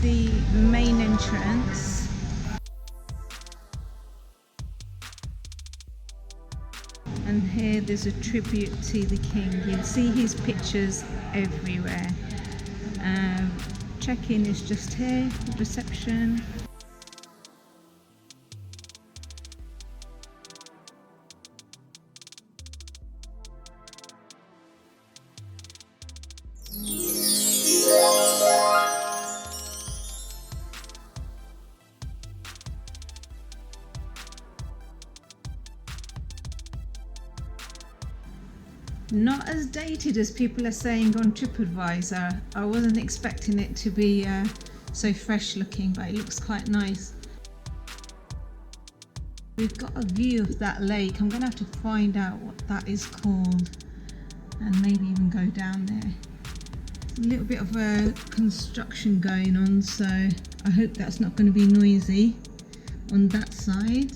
the main entrance. And here there's a tribute to the king. You'll see his pictures everywhere. Check-in is just here, reception. Not as dated as people are saying on TripAdvisor. I wasn't expecting it to be so fresh looking, but it looks quite nice. We've got a view of that lake. I'm going to have to find out what that is called and maybe even go down there. There's a little bit of a construction going on, so I hope that's not going to be noisy on that side.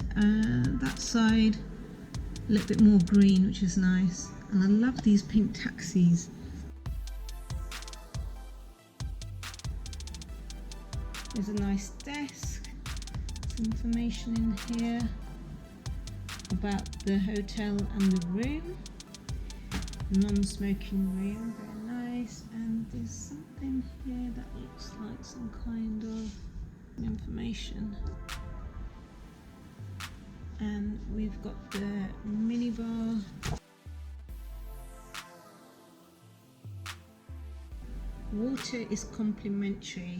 That side, a little bit more green, which is nice. And I love these pink taxis. There's a nice desk, some information in here about the hotel and the room. Non-smoking room, very nice. And there's something here that looks like some kind of information. And we've got the minibar. Water is complimentary.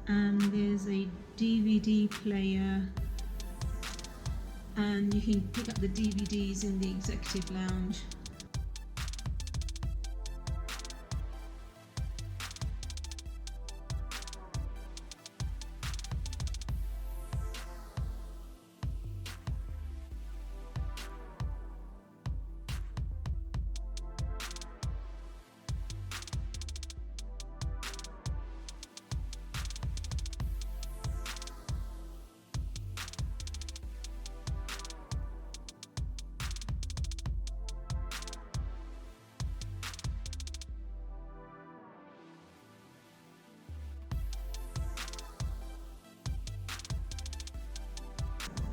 And there's a DVD player, and you can pick up the DVDs in the executive lounge.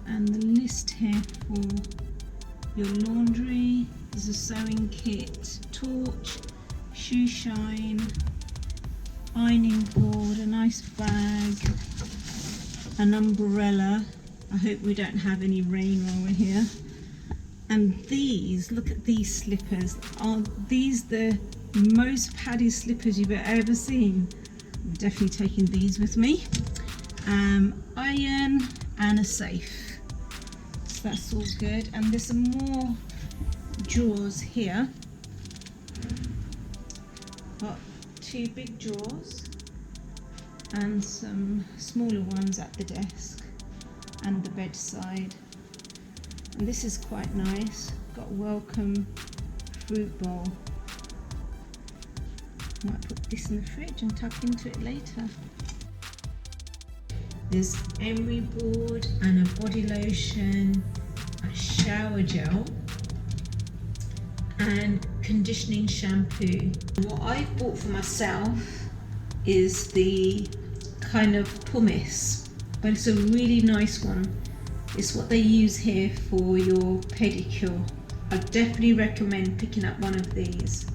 And the list here for your laundry. There's a sewing kit, torch, shoe shine, ironing board, a nice bag, an umbrella. I hope we don't have any rain while we're here. And these, look at these slippers. Are these the most padded slippers you've ever seen? I'm definitely taking these with me. Iron and a safe. So that's all good. And there's some more drawers here. Got two big drawers and some smaller ones at the desk and the bedside. And this is quite nice. Got a welcome fruit bowl. Might put this in the fridge and tuck into it later. There's emery board and a body lotion, a shower gel, and conditioning shampoo. What I've bought for myself is the kind of pumice, but it's a really nice one. It's what they use here for your pedicure. I definitely recommend picking up one of these.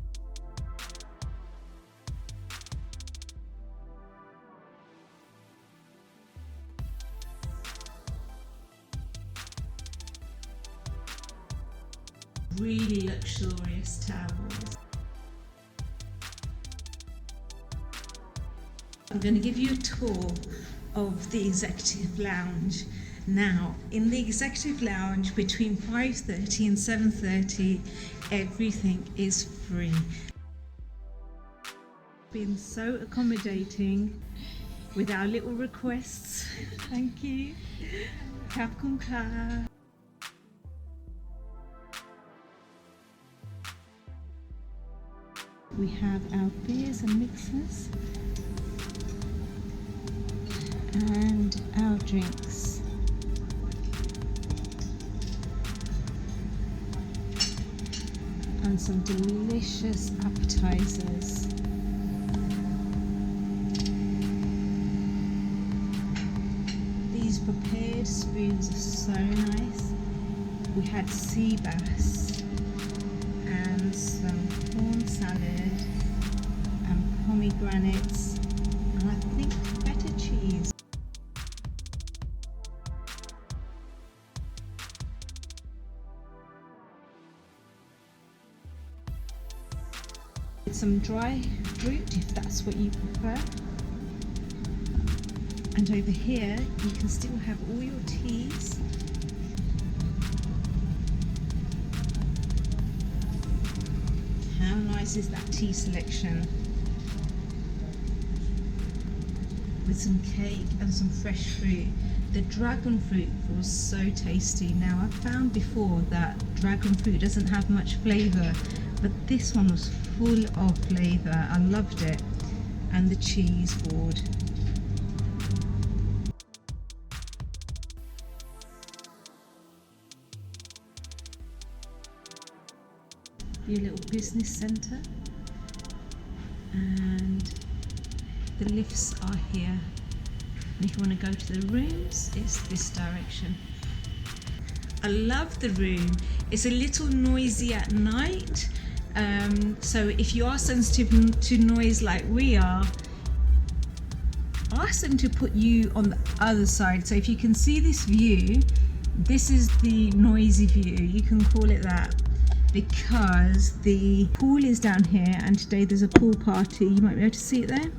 Really luxurious towels. I'm going to give you a tour of the executive lounge. Now, in the executive lounge between 5:30 and 7:30, everything is free. Been so accommodating with our little requests. Thank you. Kapkunka. We have our beers and mixers and our drinks. I and some delicious appetizers. These prepared spoons are so nice. We had sea bass and some corn salad and pomegranates and I think feta cheese. Some dry fruit if that's what you prefer. And over here you can still have all your teas. How nice is that tea selection? With some cake and some fresh fruit. The dragon fruit was so tasty. Now I've found before that dragon fruit doesn't have much flavour, but this one was full of flavour. I loved it. And the cheese board. Your little business centre, and the lifts are here, and if you want to go to the rooms it's this direction. I love the room. It's a little noisy at night, so if you are sensitive to noise like we are, ask them to put you on the other side. So if you can see this view, this is the noisy view, you can call it that, because the pool is down here and today there's a pool party. You might be able to see it there,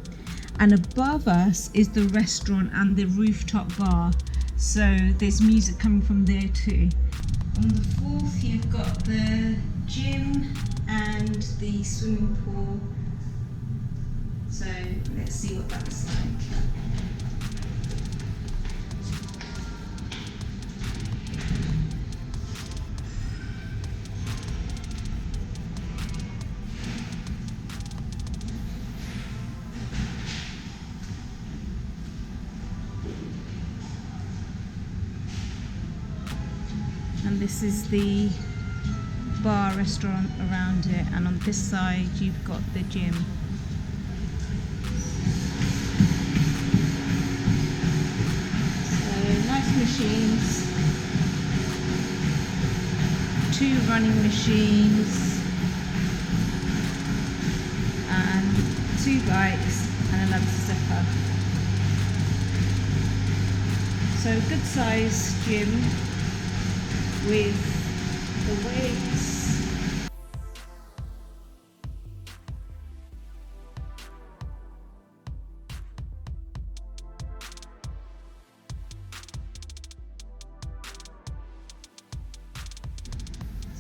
and above us is the restaurant and the rooftop bar, so there's music coming from there too. On the fourth you've got the gym and the swimming pool, so let's see what that's like. And this is the bar restaurant around it, and on this side you've got the gym. So nice machines, 2 running machines and 2 bikes and another stepper. So good size gym with the weights.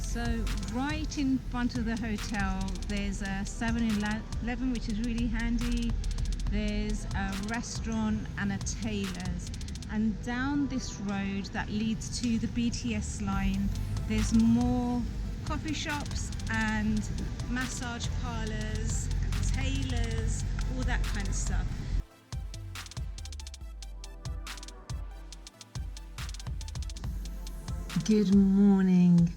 So right in front of the hotel there's a 7-Eleven, which is really handy. There's a restaurant and a tailor's. And down this road that leads to the BTS line, there's more coffee shops and massage parlours, tailors, all that kind of stuff. Good morning.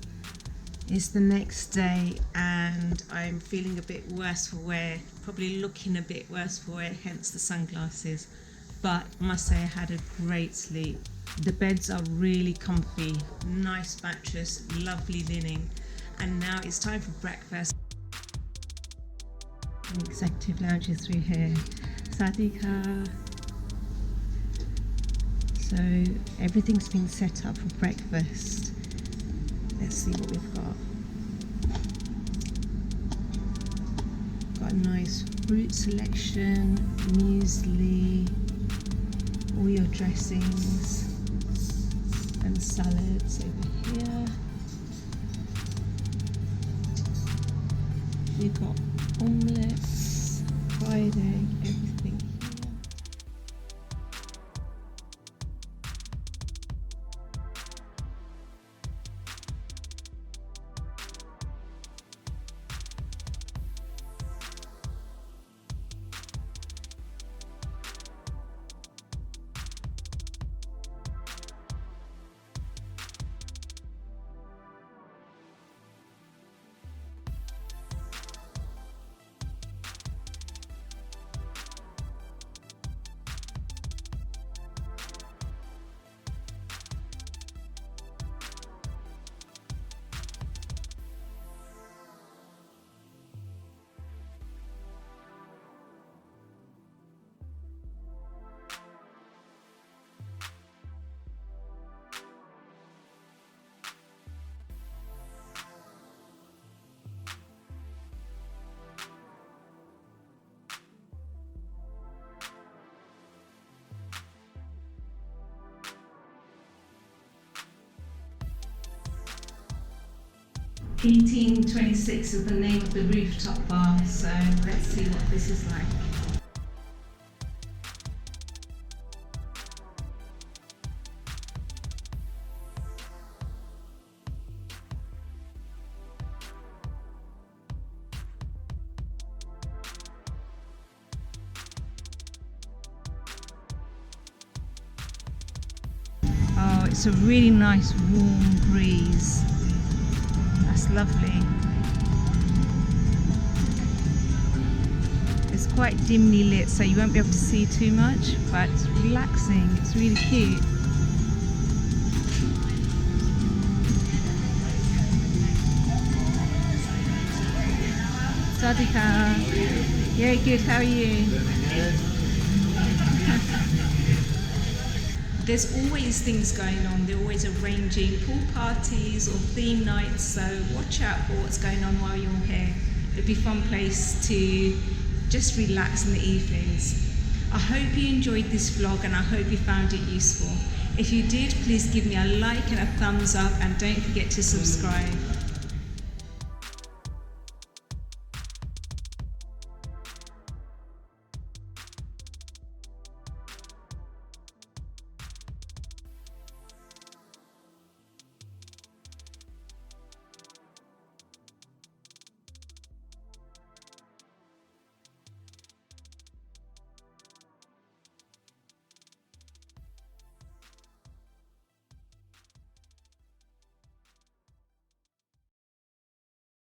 It's the next day and I'm feeling a bit worse for wear, probably looking a bit worse for wear, hence the sunglasses. But I must say I had a great sleep. The beds are really comfy, nice mattress, lovely linen, and now it's time for breakfast. The executive lounge is through here. Sadika. So everything's been set up for breakfast. Let's see what we've got. Got a nice fruit selection, muesli, all your dressings and salads over here. You've got omelettes, fried egg, everything here. 1826 is the name of the rooftop bar, so let's see what this is like. Oh, it's a really nice warm breeze. That's lovely. It's quite dimly lit, so you won't be able to see too much, but it's relaxing. It's really cute. Sadika. Yeah, good. How are you? There's always things going on. They're always arranging pool parties or theme nights, so watch out for what's going on while you're here. It'll be a fun place to just relax in the evenings. I hope you enjoyed this vlog and I hope you found it useful. If you did, please give me a like and a thumbs up and don't forget to subscribe.